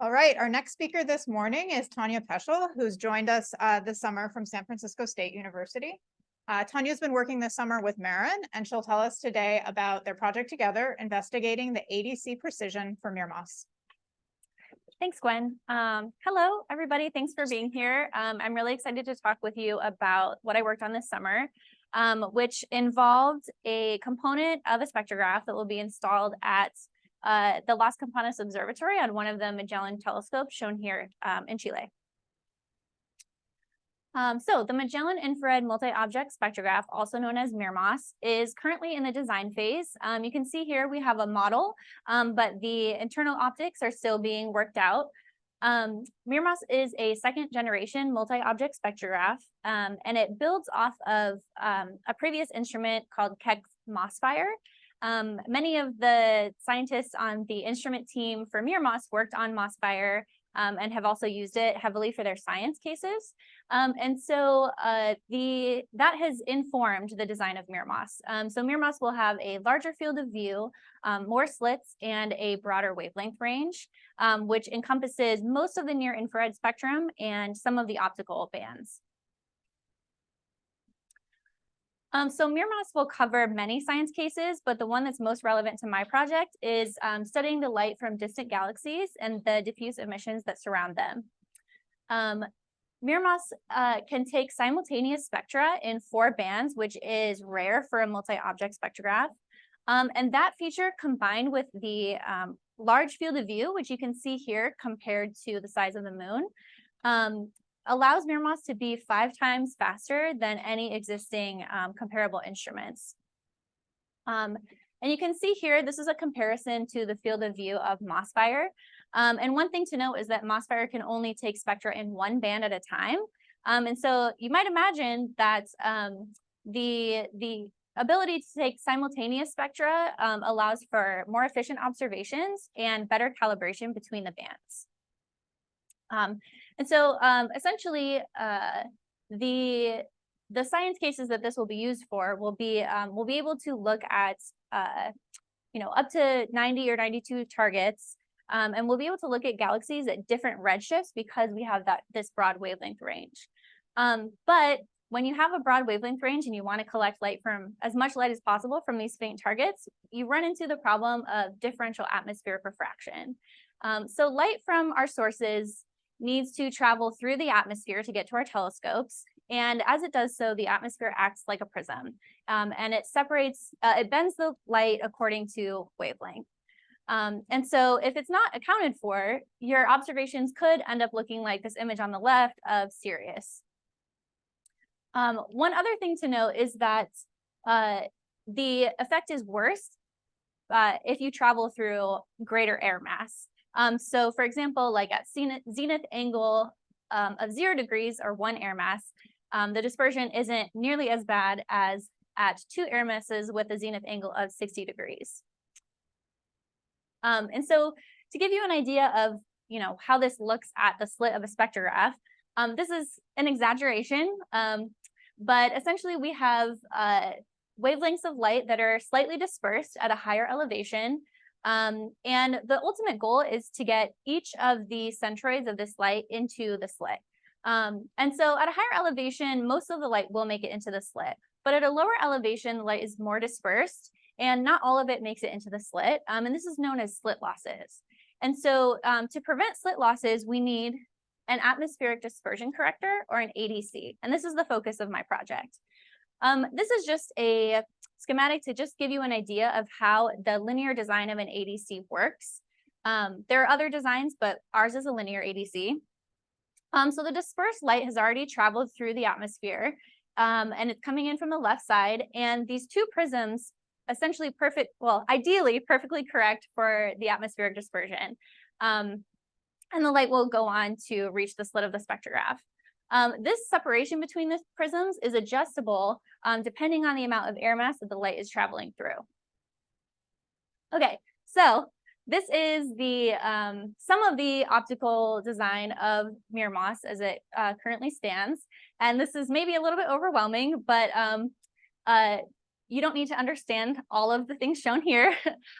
All right, our next speaker this morning is Tonya Peshel, who's joined us this summer from San Francisco State University. Tonya's been working this summer with Maren, and she'll tell us today about their project together, investigating the ADC precision for MIRMOS. Thanks, Gwen. Hello, everybody. Thanks for being here. I'm really excited to talk with you about what I worked on this summer, which involved a component of a spectrograph that will be installed at the Las Campanas Observatory on one of the Magellan telescopes shown here in Chile. So the Magellan Infrared Multi-Object Spectrograph, also known as MIRMOS, is currently in the design phase. You can see here we have a model, but the internal optics are still being worked out. MIRMOS is a second-generation multi-object spectrograph, and it builds off of a previous instrument called Keck's MOSFIRE. Many of the scientists on the instrument team for MIRMOS worked on MOSFIRE and have also used it heavily for their science cases. And so that has informed the design of MIRMOS. So MIRMOS will have a larger field of view, more slits, and a broader wavelength range, which encompasses most of the near-infrared spectrum and some of the optical bands. So MIRMOS will cover many science cases, but the one that's most relevant to my project is studying the light from distant galaxies and the diffuse emissions that surround them. MIRMOS can take simultaneous spectra in 4 bands, which is rare for a multi-object spectrograph. And that feature, combined with the large field of view, which you can see here compared to the size of the moon, allows MIRMOS to be 5 times faster than any existing comparable instruments. And you can see here, this is a comparison to the field of view of MOSFIRE. And one thing to note is that MOSFIRE can only take spectra in 1 band at a time. And so you might imagine that the ability to take simultaneous spectra allows for more efficient observations and better calibration between the bands. And so essentially, the science cases that this will be used for will be we'll be able to look at up to 90 or 92 targets, and we'll be able to look at galaxies at different redshifts because we have this broad wavelength range. But when you have a broad wavelength range and you want to collect light from as much light as possible from these faint targets, you run into the problem of differential atmospheric refraction. So light from our sources needs to travel through the atmosphere to get to our telescopes. And as it does so, the atmosphere acts like a prism, and it bends the light according to wavelength. And so if it's not accounted for, your observations could end up looking like this image on the left of Sirius. One other thing to note is that the effect is worse if you travel through greater air mass. So for example, like at zenith angle of 0 degrees or 1 air mass, the dispersion isn't nearly as bad as at 2 air masses with a zenith angle of 60 degrees. And so to give you an idea of how this looks at the slit of a spectrograph, this is an exaggeration, but essentially we have wavelengths of light that are slightly dispersed at a higher elevation. And the ultimate goal is to get each of the centroids of this light into the slit. And so at a higher elevation, most of the light will make it into the slit. But at a lower elevation, the light is more dispersed, and not all of it makes it into the slit. And this is known as slit losses. And so to prevent slit losses, we need an atmospheric dispersion corrector, or an ADC. And this is the focus of my project. This is just a schematic to just give you an idea of how the linear design of an ADC works. There are other designs, but ours is a linear ADC. So the dispersed light has already traveled through the atmosphere, and it's coming in from the left side. And these 2 prisms, essentially ideally perfectly correct for the atmospheric dispersion. And the light will go on to reach the slit of the spectrograph. This separation between the prisms is adjustable depending on the amount of air mass that the light is traveling through. Okay, so this is some of the optical design of MIRMOS as it currently stands. And this is maybe a little bit overwhelming, but you don't need to understand all of the things shown here.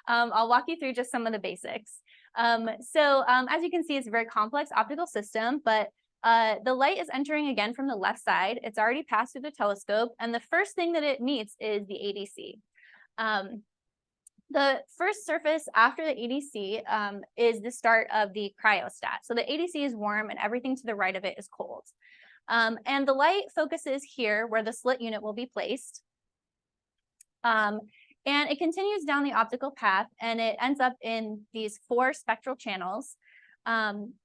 I'll walk you through just some of the basics. As you can see, it's a very complex optical system, but the light is entering again from the left side. It's already passed through the telescope, and the first thing that it meets is the ADC. The first surface after the ADC is the start of the cryostat. So the ADC is warm and everything to the right of it is cold. And the light focuses here where the slit unit will be placed. And it continues down the optical path and it ends up in these 4 spectral channels,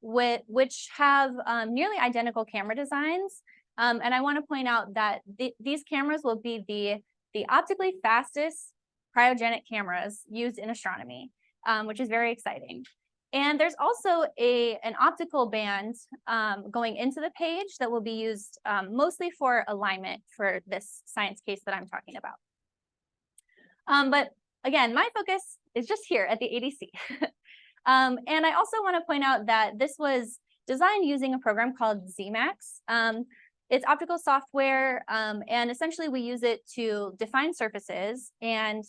which have nearly identical camera designs. And I want to point out that these cameras will be the optically fastest cryogenic cameras used in astronomy, which is very exciting. And there's also an optical band going into the page that will be used mostly for alignment for this science case that I'm talking about. But again, my focus is just here at the ADC. And I also want to point out that this was designed using a program called ZMAX. It's optical software, and essentially we use it to define surfaces, and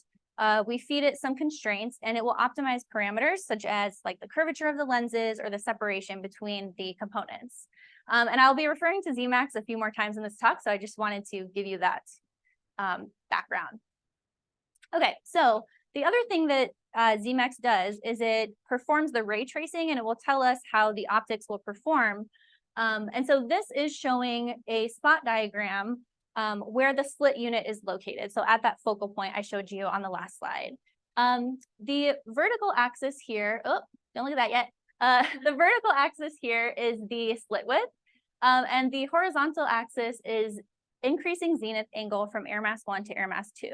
we feed it some constraints, and it will optimize parameters such as like the curvature of the lenses or the separation between the components. And I'll be referring to ZMAX a few more times in this talk, so I just wanted to give you that background. Okay, so the other thing that ZMAX does is it performs the ray tracing, and it will tell us how the optics will perform. And so this is showing a spot diagram where the slit unit is located. So at that focal point I showed you on the last slide. The vertical axis here, oh, don't look at that yet. The vertical axis here is the slit width, and the horizontal axis is increasing zenith angle from air mass 1 to air mass 2.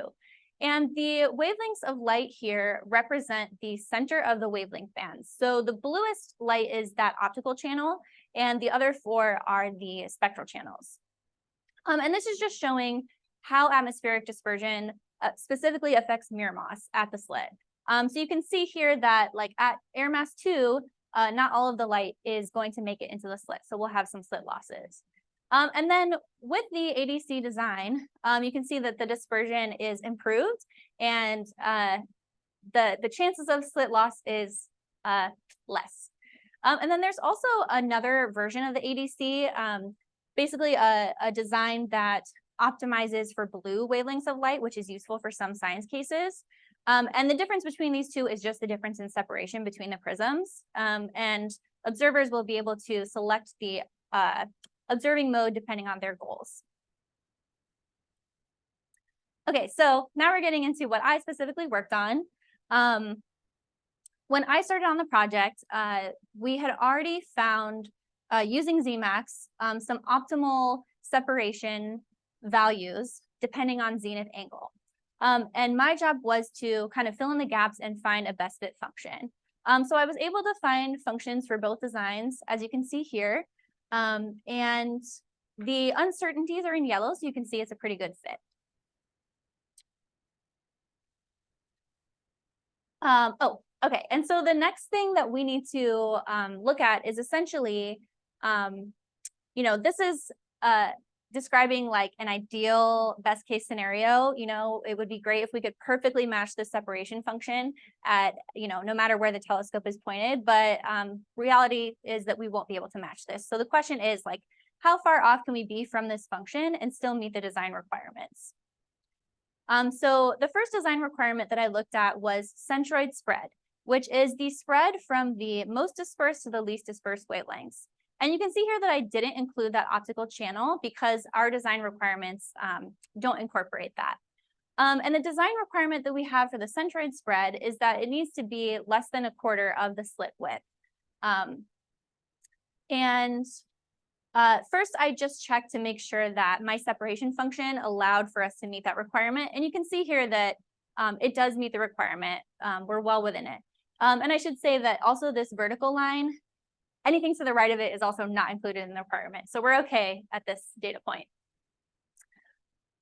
And the wavelengths of light here represent the center of the wavelength bands. So the bluest light is that optical channel, and the other 4 are the spectral channels. And this is just showing how atmospheric dispersion specifically affects MIRMOS at the slit. So you can see here that like at air mass 2, not all of the light is going to make it into the slit. So we'll have some slit losses. And then with the ADC design, you can see that the dispersion is improved, and the chances of slit loss is less. And then there's also another version of the ADC, basically a design that optimizes for blue wavelengths of light, which is useful for some science cases. And the difference between these two is just the difference in separation between the prisms. And observers will be able to select the observing mode depending on their goals. Okay, so now we're getting into what I specifically worked on. When I started on the project, we had already found, using ZMAX, some optimal separation values depending on zenith angle. And my job was to kind of fill in the gaps and find a best fit function. So I was able to find functions for both designs, as you can see here. And the uncertainties are in yellow, so you can see it's a pretty good fit. Oh, okay. And so the next thing that we need to look at is essentially, this is describing like an ideal best case scenario. It would be great if we could perfectly match the separation function at, no matter where the telescope is pointed, but reality is that we won't be able to match this. So the question is like, how far off can we be from this function and still meet the design requirements? So the first design requirement that I looked at was centroid spread, which is the spread from the most dispersed to the least dispersed wavelengths. And you can see here that I didn't include that optical channel because our design requirements don't incorporate that. And the design requirement that we have for the centroid spread is that it needs to be less than 1/4 of the slit width. First, I just checked to make sure that my separation function allowed for us to meet that requirement. And you can see here that it does meet the requirement. We're well within it. And I should say that also this vertical line, anything to the right of it is also not included in the requirement. So we're okay at this data point.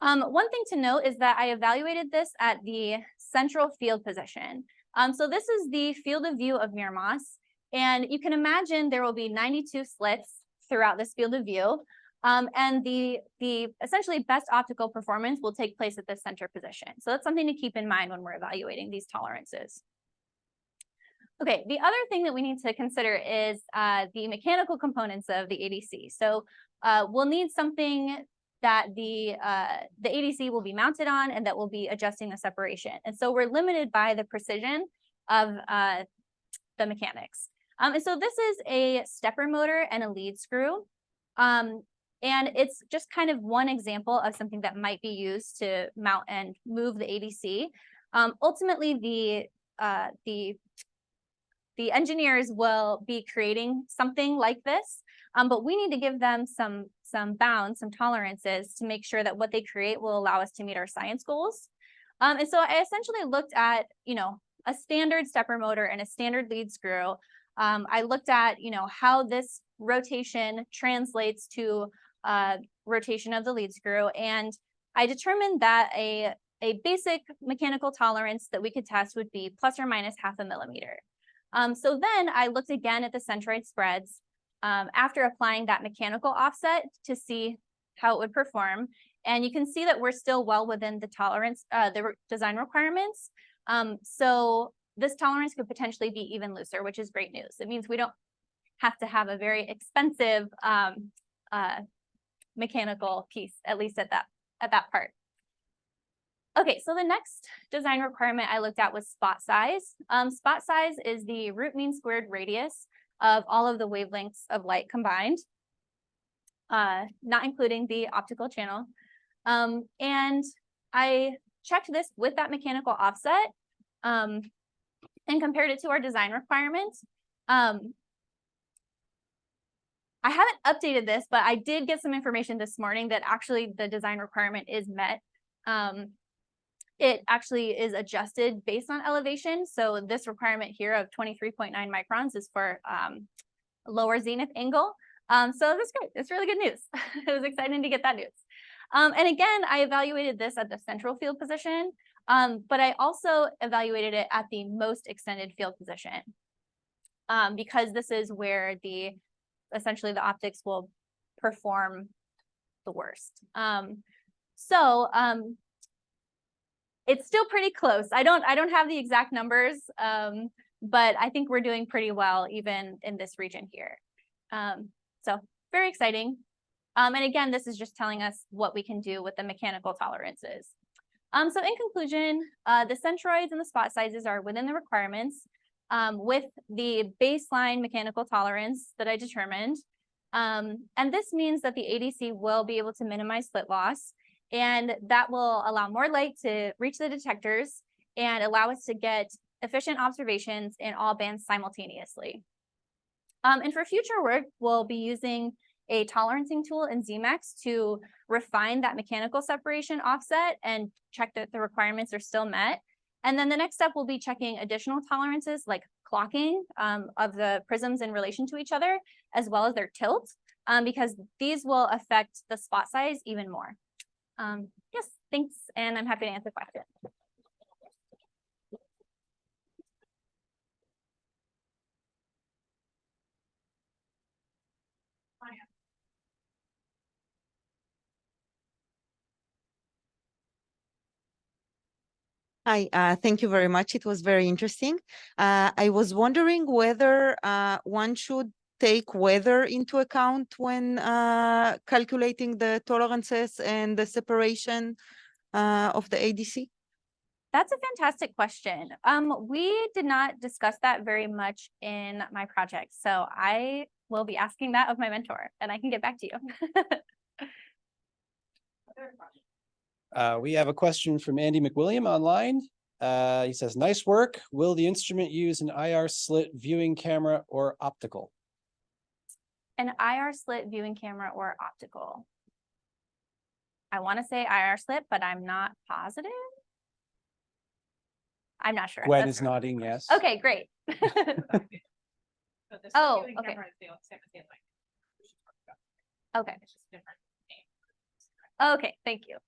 One thing to note is that I evaluated this at the central field position. So this is the field of view of MIRMOS. And you can imagine there will be 92 slits throughout this field of view. And the essentially best optical performance will take place at the center position. So that's something to keep in mind when we're evaluating these tolerances. Okay, the other thing that we need to consider is the mechanical components of the ADC. So we'll need something that the ADC will be mounted on and that will be adjusting the separation. And so we're limited by the precision of the mechanics. And so this is a stepper motor and a lead screw. And it's just kind of one example of something that might be used to mount and move the ADC. Ultimately, the engineers will be creating something like this, but we need to give them some bounds, some tolerances to make sure that what they create will allow us to meet our science goals. And so I essentially looked at, a standard stepper motor and a standard lead screw. I looked at, how this rotation translates to rotation of the lead screw, and I determined that a basic mechanical tolerance that we could test would be plus or minus 0.5 millimeter. So then I looked again at the centroid spreads after applying that mechanical offset to see how it would perform. And you can see that we're still well within the tolerance, the design requirements. So this tolerance could potentially be even looser, which is great news. It means we don't have to have a very expensive mechanical piece, at least at that part. Okay, so the next design requirement I looked at was spot size. Spot size is the root mean squared radius of all of the wavelengths of light combined, not including the optical channel. And I checked this with that mechanical offset and compared it to our design requirements. I haven't updated this, but I did get some information this morning that actually the design requirement is met. It actually is adjusted based on elevation. So this requirement here of 23.9 microns is for lower zenith angle. So that's great. It's really good news. It was exciting to get that news. And again, I evaluated this at the central field position, but I also evaluated it at the most extended field position because this is where essentially the optics will perform the worst. It's still pretty close. I don't have the exact numbers, but I think we're doing pretty well even in this region here. So very exciting. And again, this is just telling us what we can do with the mechanical tolerances. So in conclusion, the centroids and the spot sizes are within the requirements with the baseline mechanical tolerance that I determined. And this means that the ADC will be able to minimize slit loss, and that will allow more light to reach the detectors and allow us to get efficient observations in all bands simultaneously. And for future work, we'll be using a tolerancing tool in ZMAX to refine that mechanical separation offset and check that the requirements are still met. And then the next step will be checking additional tolerances like clocking of the prisms in relation to each other, as well as their tilt, because these will affect the spot size even more. Yes, thanks, and I'm happy to answer questions. Hi, thank you very much. It was very interesting. I was wondering whether one should take weather into account when calculating the tolerances and the separation of the ADC? That's a fantastic question. We did not discuss that very much in my project, so I will be asking that of my mentor, and I can get back to you. We have a question from Andy McWilliam online. He says, nice work. Will the instrument use an IR slit viewing camera or optical? An IR slit viewing camera or optical? I want to say IR slit, but I'm not positive. I'm not sure. Gwen is nodding yes. Okay, great. Oh, okay. Okay. Okay, thank you.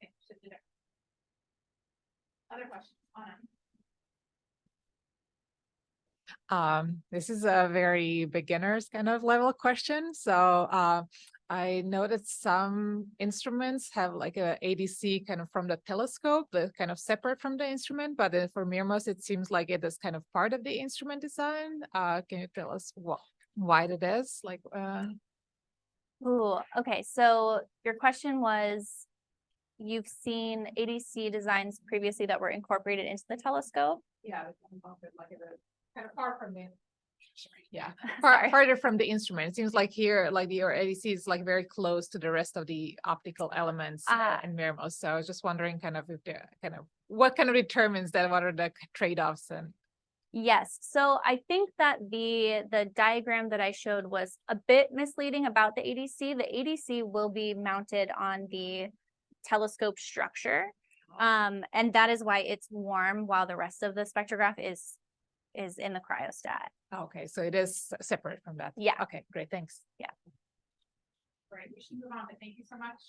Other questions? This is a very beginner's kind of level question. So I noticed some instruments have like a ADC kind of from the telescope, but kind of separate from the instrument. But then for MIRMOS, it seems like it is kind of part of the instrument design. Can you tell us why it is? Like, Ooh, okay, so your question was, you've seen ADC designs previously that were incorporated into the telescope? yeah, like kind of far from the. Yeah, Sorry. farther from the instrument. It seems like here, like your ADC is like very close to the rest of the optical elements in MIRMOS. So I was just wondering kind of if they're what kind of determines that, what are the trade-offs and. Yes, so I think that the diagram that I showed was a bit misleading about the ADC. The ADC will be mounted on the telescope structure, and that is why it's warm while the rest of the spectrograph is in the cryostat. Okay, so it is separate from that. Yeah. Okay, great, thanks. Great, we should move on, but thank you so much.